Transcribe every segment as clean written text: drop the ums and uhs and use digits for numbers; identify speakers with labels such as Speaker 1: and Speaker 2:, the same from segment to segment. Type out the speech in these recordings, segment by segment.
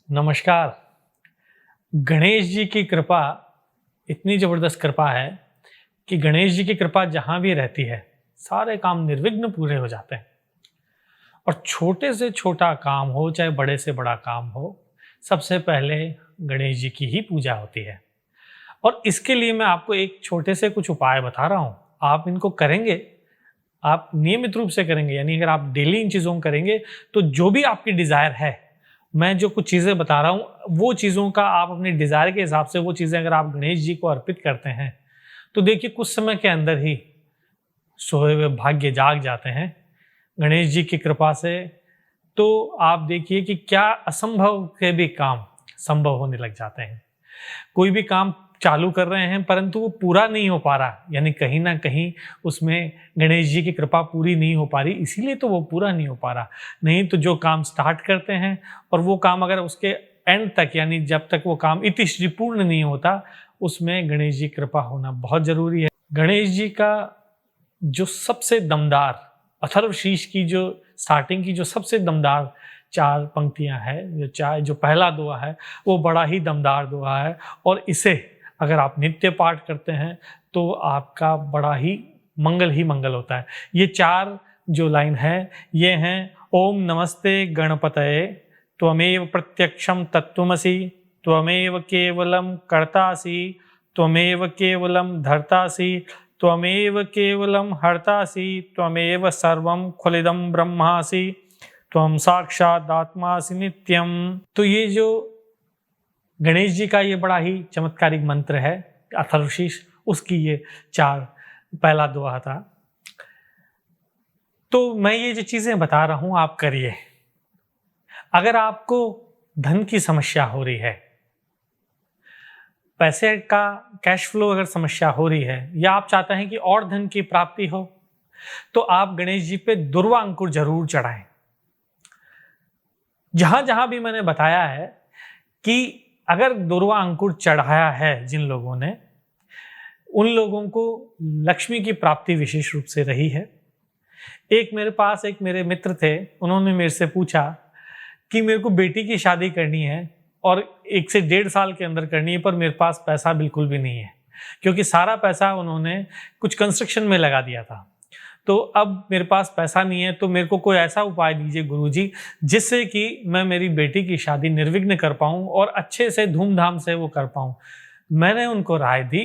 Speaker 1: नमस्कार। गणेश जी की कृपा इतनी ज़बरदस्त कृपा है कि गणेश जी की कृपा जहाँ भी रहती है, सारे काम निर्विघ्न पूरे हो जाते हैं। और छोटे से छोटा काम हो, चाहे बड़े से बड़ा काम हो, सबसे पहले गणेश जी की ही पूजा होती है। और इसके लिए मैं आपको एक छोटे से कुछ उपाय बता रहा हूँ। आप इनको करेंगे, आप नियमित रूप से करेंगे, यानी अगर आप डेली इन चीज़ों को करेंगे, तो जो भी आपकी डिज़ायर है, मैं जो कुछ चीज़ें बता रहा हूँ, वो चीज़ों का आप अपने डिज़ायर के हिसाब से वो चीज़ें अगर आप गणेश जी को अर्पित करते हैं, तो देखिए कुछ समय के अंदर ही सोए हुए भाग्य जाग जाते हैं गणेश जी की कृपा से। तो आप देखिए कि क्या असंभव के भी काम संभव होने लग जाते हैं। कोई भी काम चालू कर रहे हैं परंतु वो पूरा नहीं हो पा रहा, यानी कहीं ना कहीं उसमें गणेश जी की कृपा पूरी नहीं हो पा रही, इसीलिए तो वो पूरा नहीं हो पा रहा। नहीं तो जो काम स्टार्ट करते हैं और वो काम अगर उसके एंड तक, यानी जब तक वो काम इतिश्री पूर्ण नहीं होता, उसमें गणेश जी कृपा होना बहुत जरूरी है। गणेश जी का जो सबसे दमदार अथर्वशीष की जो स्टार्टिंग की जो सबसे दमदार चार पंक्तियां हैं, जो पहला दोहा है, वो बड़ा ही दमदार दोहा है। और इसे अगर आप नित्य पाठ करते हैं तो आपका बड़ा ही मंगल होता है। ये चार जो लाइन है ये हैं: ओम नमस्ते गणपतये, त्वमेव प्रत्यक्षम तत्त्वमसि, त्वमेव केवलम कर्तासि, त्वमेव केवलम धर्तासि, त्वमेव केवलम हर्तासि, त्वमेव सर्वं खलिदं ब्रह्मासि, त्वं साक्षात् आत्मासि नित्यम। तो ये जो गणेश जी का ये बड़ा ही चमत्कारिक मंत्र है अथर्वशीष, उसकी ये चार पहला दोहा था। तो मैं ये जो चीजें बता रहा हूं आप करिए। अगर आपको धन की समस्या हो रही है, पैसे का कैश फ्लो अगर समस्या हो रही है, या आप चाहते हैं कि और धन की प्राप्ति हो, तो आप गणेश जी पे दुर्वा अंकुर जरूर चढ़ाएं। जहां जहां भी मैंने बताया है कि अगर दुर्वा अंकुर चढ़ाया है जिन लोगों ने, उन लोगों को लक्ष्मी की प्राप्ति विशेष रूप से रही है। एक मेरे मित्र थे, उन्होंने मेरे से पूछा कि मेरे को बेटी की शादी करनी है और 1 से 1.5 साल के अंदर करनी है, पर मेरे पास पैसा बिल्कुल भी नहीं है, क्योंकि सारा पैसा उन्होंने कुछ कंस्ट्रक्शन में लगा दिया था। तो अब मेरे पास पैसा नहीं है, तो मेरे को कोई ऐसा उपाय दीजिए गुरुजी, जिससे कि मैं मेरी बेटी की शादी निर्विघ्न कर पाऊं और अच्छे से धूमधाम से वो कर पाऊं। मैंने उनको राय दी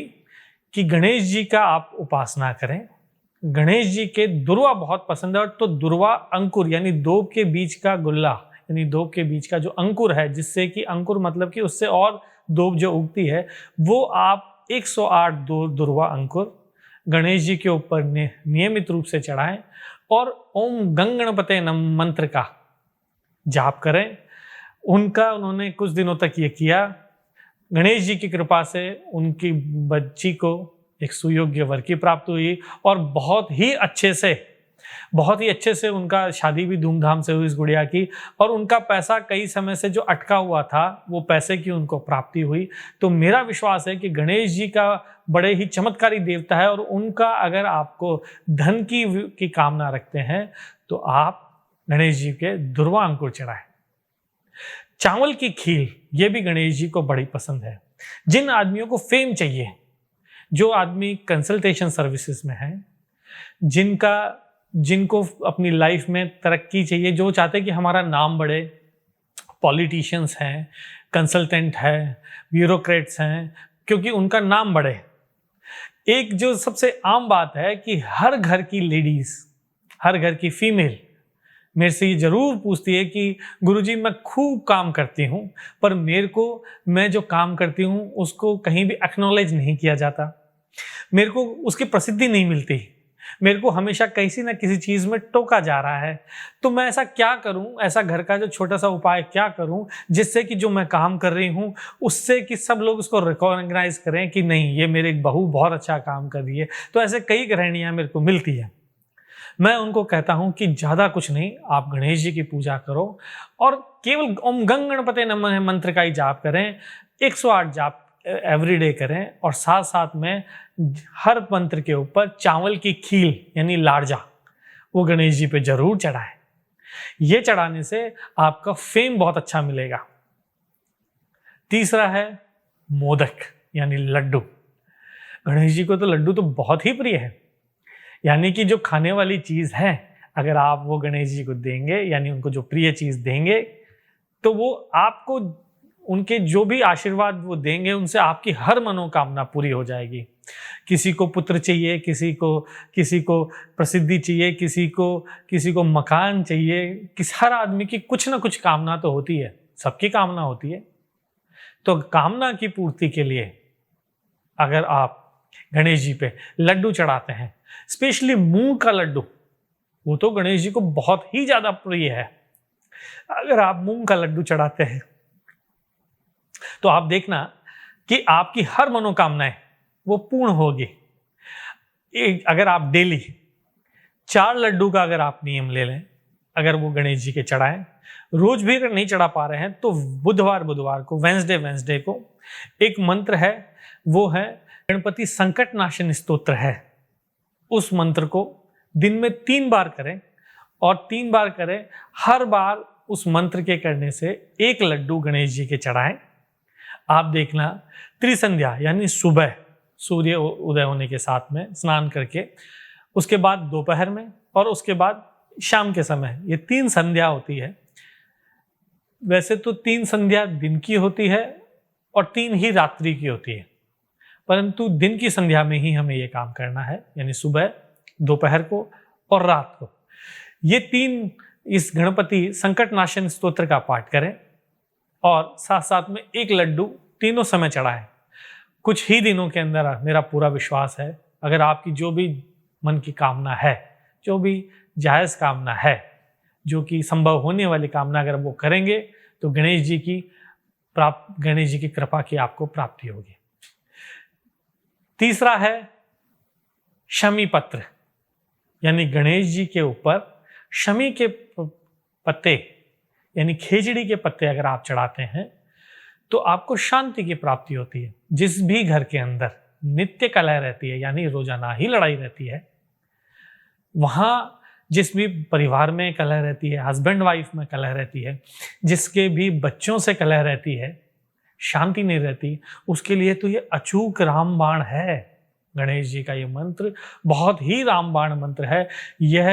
Speaker 1: कि गणेश जी का आप उपासना करें। गणेश जी के दुर्वा बहुत पसंद है, और तो दुर्वा अंकुर यानी दोब के बीच का गुल्ला, यानी दोब के बीच का जो अंकुर है, जिससे कि अंकुर मतलब कि उससे और दोब जो उगती है, वो आप 108 दुर्वा अंकुर गणेश जी के ऊपर नियमित रूप से चढ़ाएं और ओम गंगणपते नमः मंत्र का जाप करें। उन्होंने कुछ दिनों तक ये किया। गणेश जी की कृपा से उनकी बच्ची को एक सुयोग्य वर की प्राप्ति हुई, और बहुत ही अच्छे से उनका शादी भी धूमधाम से हुई इस गुड़िया की। और उनका पैसा कई समय से जो अटका हुआ था, वो पैसे की उनको प्राप्ति हुई। तो मेरा विश्वास है कि गणेश जी का बड़े ही चमत्कारी देवता है, और उनका अगर आपको धन की कामना रखते हैं, तो आप गणेश जी के दुर्वा अंकुर चढ़ाएं। चावल की खीर, ये भी गणेश जी को बड़ी पसंद है। जिन आदमियों को फेम चाहिए, जो आदमी कंसल्टेशन सर्विसेज में है, जिनको अपनी लाइफ में तरक्की चाहिए, जो चाहते हैं कि हमारा नाम बढ़े, पॉलिटिशियंस हैं, कंसल्टेंट हैं, ब्यूरोक्रेट्स हैं, क्योंकि उनका नाम बढ़े। एक जो सबसे आम बात है कि हर घर की लेडीज, हर घर की फीमेल मेरे से ये जरूर पूछती है कि गुरुजी मैं खूब काम करती हूँ, पर मैं जो काम करती हूँ उसको कहीं भी एक्नॉलेज नहीं किया जाता, मेरे को उसकी प्रसिद्धि नहीं मिलती, मेरे को हमेशा किसी ना किसी चीज में टोका जा रहा है। तो मैं ऐसा क्या करूं, ऐसा घर का जो छोटा सा उपाय क्या करूं, जिससे कि जो मैं काम कर रही हूं उससे कि सब लोग उसको रिकॉग्नाइज करें कि नहीं, ये मेरी बहू बहुत अच्छा काम कर रही है। तो ऐसे कई गृहिणियां मेरे को मिलती है। मैं उनको कहता हूं कि ज्यादा कुछ नहीं, आप गणेश जी की पूजा करो और केवल ओम गंगणपते नमः मंत्र का ही जाप करें। 108 जाप एवरीडे करें, और साथ साथ में हर मंत्र के ऊपर चावल की खीर यानी लारजा, वो गणेश जी पे जरूर चढ़ाएं। ये चढ़ाने से आपका फेम बहुत अच्छा मिलेगा। तीसरा है मोदक यानी लड्डू। गणेश जी को तो लड्डू तो बहुत ही प्रिय है, यानी कि जो खाने वाली चीज है अगर आप वो गणेश जी को देंगे, यानी उनको जो प्रिय चीज देंगे, तो वो आपको उनके जो भी आशीर्वाद वो देंगे उनसे आपकी हर मनोकामना पूरी हो जाएगी। किसी को पुत्र चाहिए, किसी को प्रसिद्धि चाहिए, किसी को मकान चाहिए, हर आदमी की कुछ ना कुछ कामना तो होती है, सबकी कामना होती है। तो कामना की पूर्ति के लिए अगर आप गणेश जी पे लड्डू चढ़ाते हैं, स्पेशली मूंग का लड्डू, वो तो गणेश जी को बहुत ही ज्यादा प्रिय है। अगर आप मूंग का लड्डू चढ़ाते हैं तो आप देखना कि आपकी हर मनोकामनाएं वो पूर्ण होगी। अगर आप डेली 4 लड्डू का अगर आप नियम ले लें, अगर वो गणेश जी के चढ़ाएं, रोज भी अगर नहीं चढ़ा पा रहे हैं तो बुधवार को, वेंसडे को एक मंत्र है, वो है गणपति संकट नाशन स्तोत्र है। उस मंत्र को दिन में 3 बार करें और 3 बार करें, हर बार उस मंत्र के करने से 1 लड्डू गणेश जी के चढ़ाएं। आप देखना त्रिसंध्या यानी सुबह सूर्य उदय होने के साथ में स्नान करके, उसके बाद दोपहर में और उसके बाद शाम के समय, ये 3 संध्या होती है। वैसे तो 3 संध्या दिन की होती है और 3 ही रात्रि की होती है, परंतु दिन की संध्या में ही हमें ये काम करना है, यानी सुबह, दोपहर को और रात को। ये 3 इस गणपति संकट नाशन स्तोत्र का पाठ करें और साथ साथ में 1 लड्डू तीनों समय चढ़ाएं। कुछ ही दिनों के अंदर मेरा पूरा विश्वास है, अगर आपकी जो भी मन की कामना है, जो भी जायज़ कामना है, जो कि संभव होने वाली कामना अगर वो करेंगे तो गणेश जी की कृपा की आपको प्राप्ति होगी। तीसरा है शमी पत्र, यानी गणेश जी के ऊपर शमी के पत्ते यानी खेजड़ी के पत्ते अगर आप चढ़ाते हैं तो आपको शांति की प्राप्ति होती है। जिस भी घर के अंदर नित्य कलह रहती है, यानी रोजाना ही लड़ाई रहती है, वहां जिस भी परिवार में कलह रहती है, हस्बैंड वाइफ में कलह रहती है, जिसके भी बच्चों से कलह रहती है, शांति नहीं रहती, उसके लिए तो ये अचूक रामबाण है। गणेश जी का ये मंत्र बहुत ही रामबाण मंत्र है। यह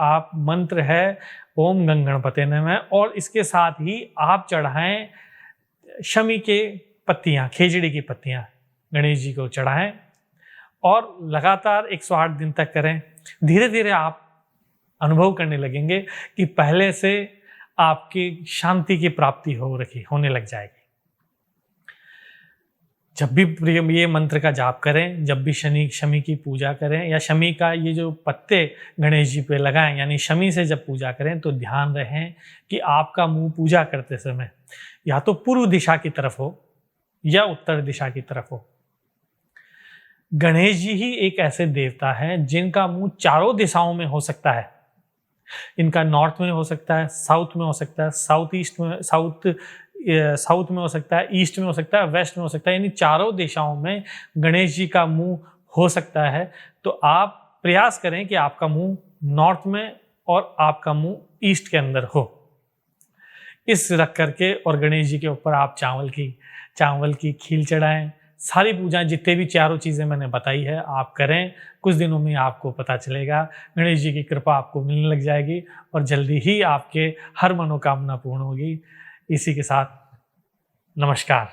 Speaker 1: आप मंत्र है ओम गं गणपते नमः, और इसके साथ ही आप चढ़ाएं शमी के पत्तियां, खेजड़ी की पत्तियां गणेश जी को चढ़ाएं और लगातार 108 दिन तक करें। धीरे धीरे आप अनुभव करने लगेंगे कि पहले से आपकी शांति की प्राप्ति होने लग जाएगी। जब भी ये मंत्र का जाप करें, जब भी शमी की पूजा करें या शमी का ये जो पत्ते गणेश जी पे लगाएं, यानी शमी से जब पूजा करें, तो ध्यान रहें कि आपका मुंह पूजा करते समय या तो पूर्व दिशा की तरफ हो या उत्तर दिशा की तरफ हो। गणेश जी ही एक ऐसे देवता हैं जिनका मुंह चारों दिशाओं में हो सकता है। इनका नॉर्थ में हो सकता है, साउथ में हो सकता है, साउथ में हो सकता है, ईस्ट में हो सकता है, वेस्ट में हो सकता है, यानी चारों दिशाओं में गणेश जी का मुंह हो सकता है। तो आप प्रयास करें कि आपका मुंह नॉर्थ में और आपका मुंह ईस्ट के अंदर हो। इस रख करके और गणेश जी के ऊपर आप चावल की खील चढ़ाएं। सारी पूजा जितने भी चारों चीज़ें मैंने बताई है आप करें। कुछ दिनों में आपको पता चलेगा, गणेश जी की कृपा आपको मिलने लग जाएगी और जल्दी ही आपके हर मनोकामना पूर्ण होगी। इसी के साथ नमस्कार।